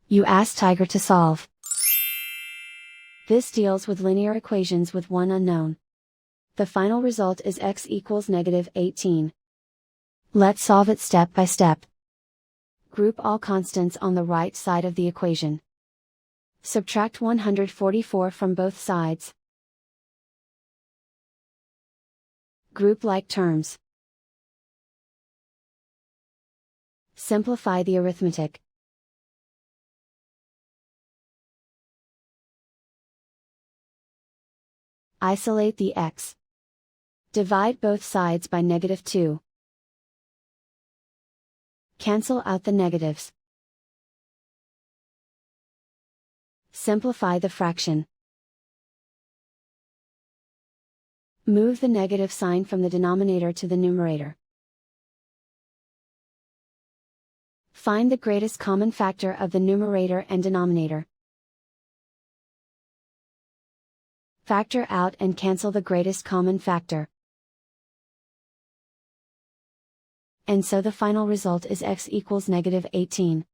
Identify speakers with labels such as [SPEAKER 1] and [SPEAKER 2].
[SPEAKER 1] You ask Tiger to solve. This deals with linear equations with one unknown. The final result is x equals -18. Let's solve it step by step. Group all constants on the right side of the equation. Subtract 144 from both sides. Group like terms. Simplify the arithmetic. Isolate the x. Divide both sides by -2. Cancel out the negatives. Simplify the fraction. Move the negative sign from the denominator to the numerator. Find the greatest common factor of the numerator and denominator. Factor out and cancel the greatest common factor. And so the final result is x equals -18.